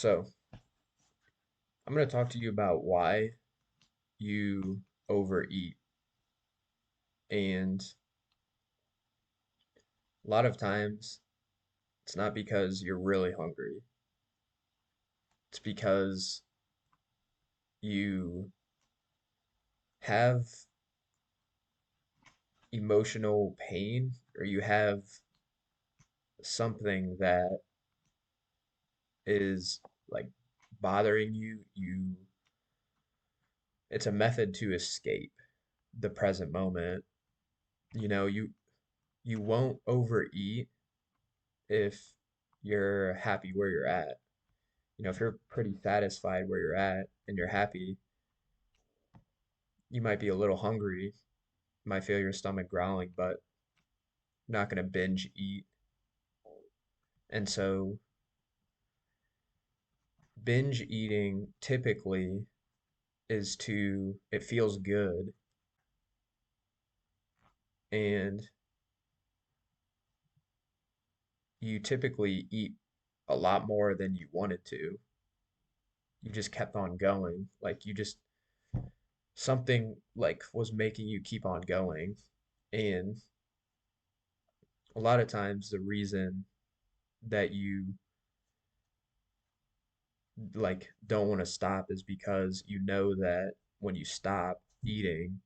So, I'm going to talk to you about why you overeat. And a lot of times, it's not because you're really hungry, it's because you have emotional pain or you have something that is like bothering you. It's a method to escape the present moment. You know, you won't overeat if you're happy where you're at. If you're pretty satisfied where you're at and you're happy, you might be a little hungry, might feel your stomach growling, but you're not going to binge eat. And so, binge eating typically it feels good, and you typically eat a lot more than you wanted to. You just kept on going. Something like was making you keep on going. And a lot of times, the reason that you don't want to stop is because you know that when you stop eating,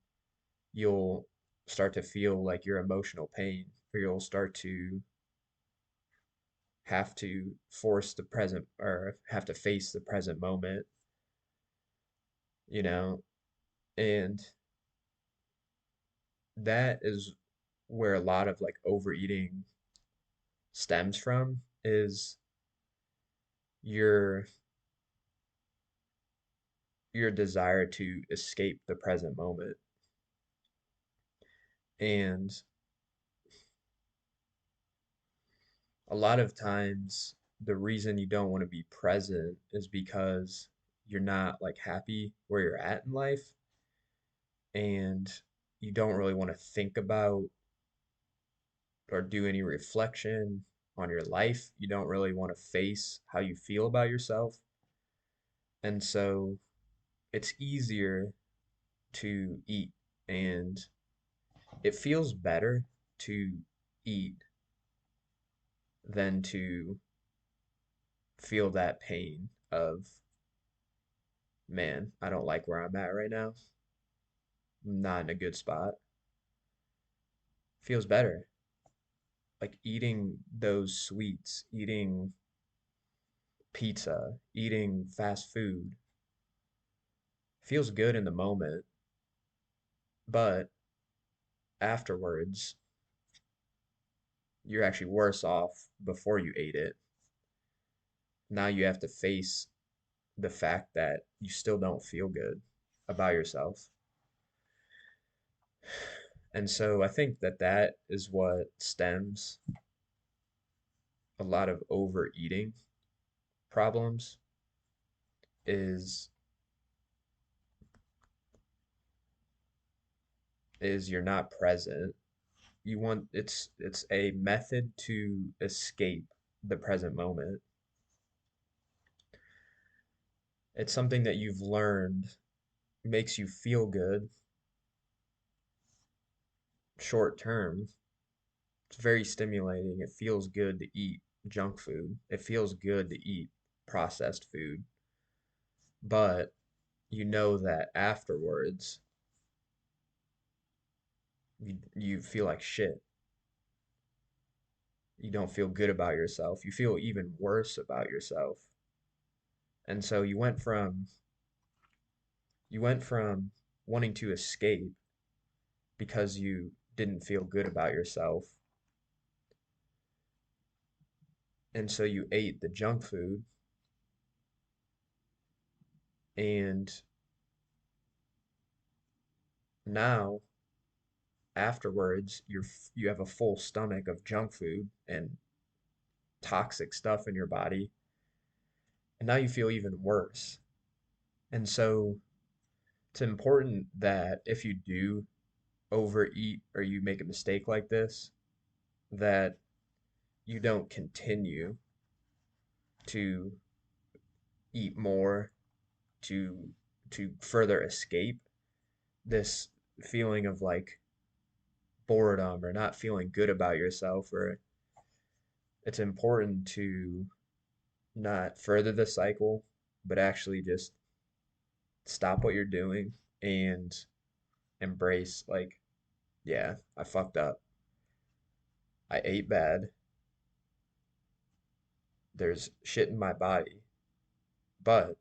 you'll start to feel like your emotional pain, or you'll start to have to force the present or have to face the present moment, you know, and that is where a lot of like overeating stems from is your your desire to escape the present moment. And a lot of times the reason you don't want to be present is because you're not like happy where you're at in life, and you don't really want to think about or do any reflection on your life. You don't really want to face how you feel about yourself. And so it's easier to eat, and it feels better to eat than to feel that pain of, man, I don't like where I'm at right now. I'm not in a good spot. Feels better. Like eating those sweets, eating pizza, eating fast food feels good in the moment, but afterwards, you're actually worse off before you ate it. Now you have to face the fact that you still don't feel good about yourself. And so I think that that is what stems a lot of overeating problems is is you're not present. It's a method to escape the present moment. It's something that you've learned makes you feel good short term. It's very stimulating. It feels good to eat junk food. It feels good to eat processed food. But you know that afterwards you feel like shit. You don't feel good about yourself. You feel even worse about yourself. And so you went from wanting to escape because you didn't feel good about yourself. And so you ate the junk food, and now afterwards you have a full stomach of junk food and toxic stuff in your body, and now you feel even worse. And so it's important that if you do overeat or you make a mistake like this, that you don't continue to eat more to further escape this feeling of like boredom or not feeling good about yourself, or it's important to not further the cycle, but actually just stop what you're doing and embrace, like, yeah, I fucked up. I ate bad. There's shit in my body, but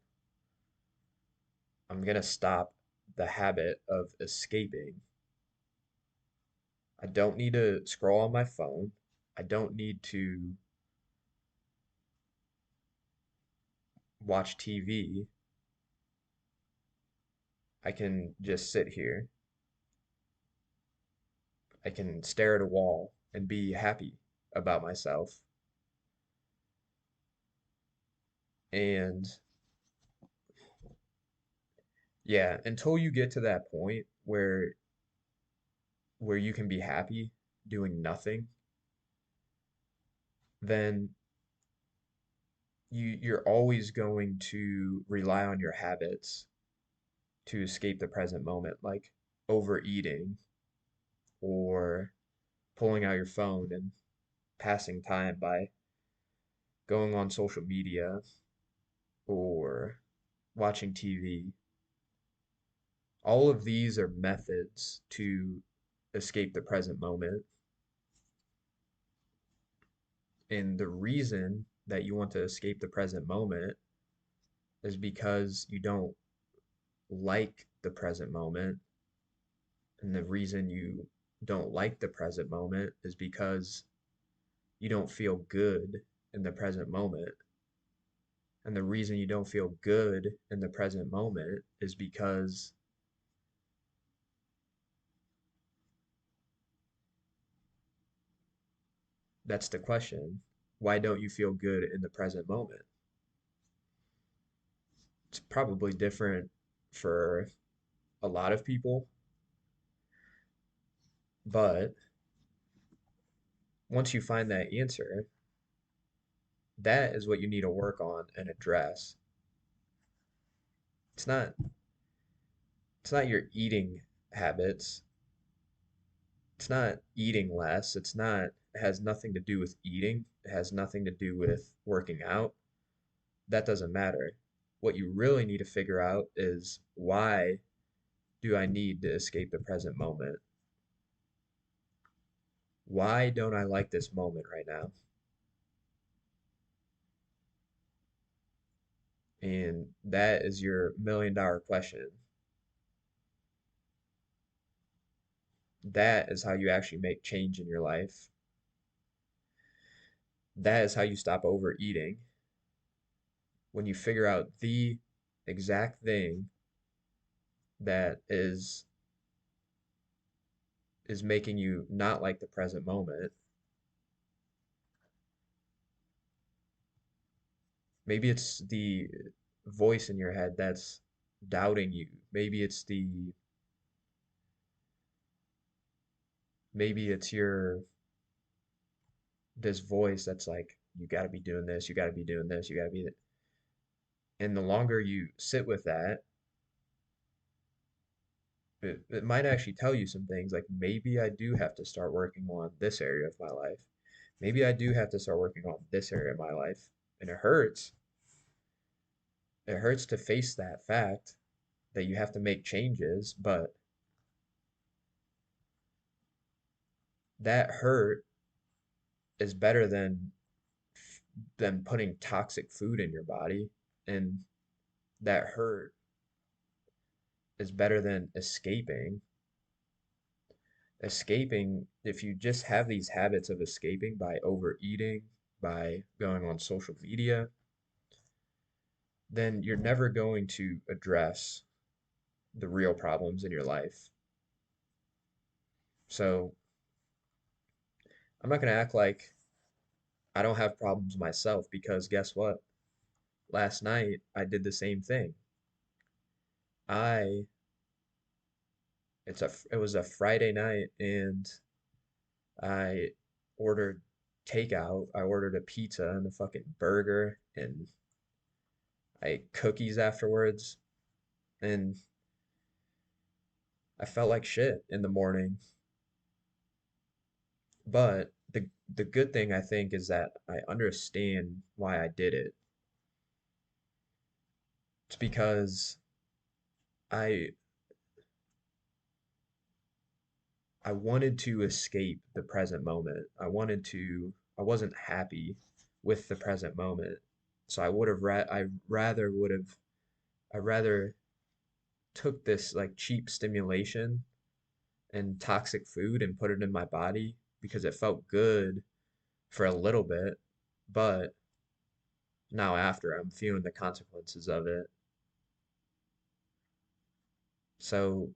I'm gonna stop the habit of escaping. I don't need to scroll on my phone. I don't need to watch TV. I can just sit here. I can stare at a wall and be happy about myself. And yeah, until you get to that point where you can be happy doing nothing, then you're always going to rely on your habits to escape the present moment, like overeating or pulling out your phone and passing time by going on social media or watching TV. All of these are methods to escape the present moment. And the reason that you want to escape the present moment is because you don't like the present moment. And the reason you don't like the present moment is because you don't feel good in the present moment. And the reason you don't feel good in the present moment is because that's the question. Why don't you feel good in the present moment? It's probably different for a lot of people, but once you find that answer, that is what you need to work on and address. It's not it's not your eating habits. It's not eating less. It has nothing to do with eating. It has nothing to do with working out. That doesn't matter. What you really need to figure out is, why do I need to escape the present moment? Why don't I like this moment right now? And that is your $1 million question. That is how you actually make change in your life. That is how you stop overeating. When you figure out the exact thing that is making you not like the present moment. Maybe it's the voice in your head that's doubting you. Maybe it's your this voice that's like, you got to be doing this, you got to be doing this, you got to be that. And the longer you sit with that, it might actually tell you some things, like, maybe I do have to start working on this area of my life. Maybe I do have to start working on this area of my life. And it hurts. It hurts to face that fact that you have to make changes, but that hurt is better than putting toxic food in your body, and that hurt is better than escaping. Escaping, if you just have these habits of escaping by overeating, by going on social media, then you're never going to address the real problems in your life. So I'm not going to act like I don't have problems myself, because guess what? Last night I did the same thing. I it was a Friday night, and I ordered takeout. I ordered a pizza and a fucking burger, and I ate cookies afterwards, and I felt like shit in the morning. But the good thing I think is that I understand why I did it. It's because I I wanted to escape the present moment. I wasn't happy with the present moment. So I rather took this like cheap stimulation and toxic food and put it in my body because it felt good for a little bit, but now after I'm feeling the consequences of it. So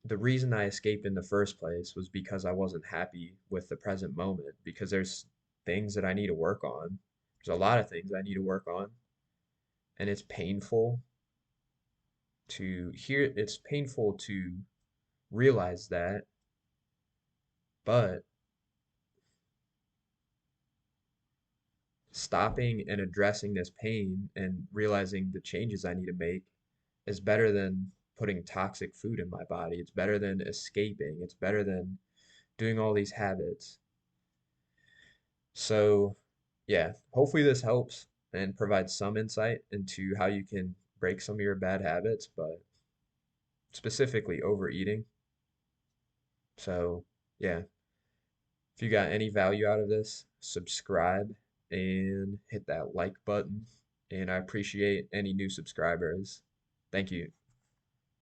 the reason I escaped in the first place was because I wasn't happy with the present moment because there's things that I need to work on. There's a lot of things I need to work on, and it's painful to realize that, but stopping and addressing this pain and realizing the changes I need to make is better than putting toxic food in my body. It's better than escaping. It's better than doing all these habits. So, yeah, hopefully this helps and provides some insight into how you can break some of your bad habits, but specifically overeating. So, yeah, if you got any value out of this, subscribe and hit that like button. And I appreciate any new subscribers. Thank you.